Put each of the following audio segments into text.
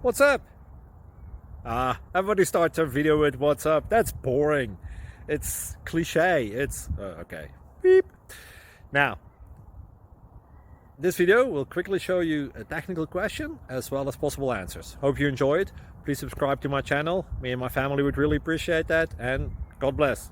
What's up? Everybody starts their video with what's up. That's boring. It's cliche. It's okay. Beep. Now, this video will quickly show you a technical question as well as possible answers. Hope you enjoy it. Please subscribe to my channel. Me and my family would really appreciate that, and God bless.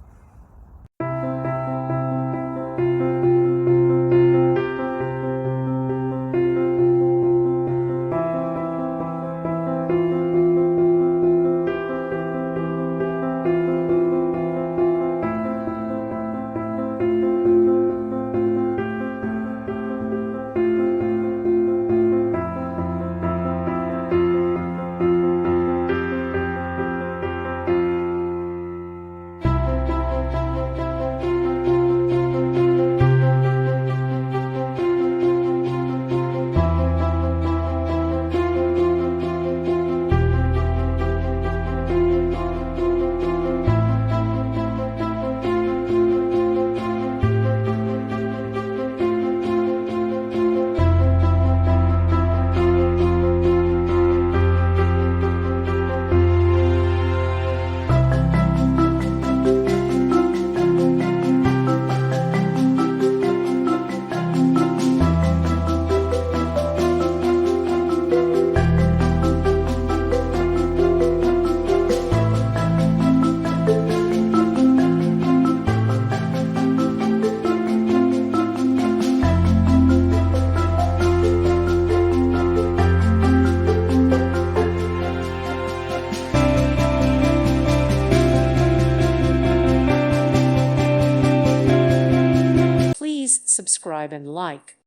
Please subscribe and like.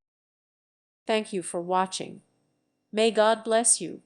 Thank you for watching. May God bless you.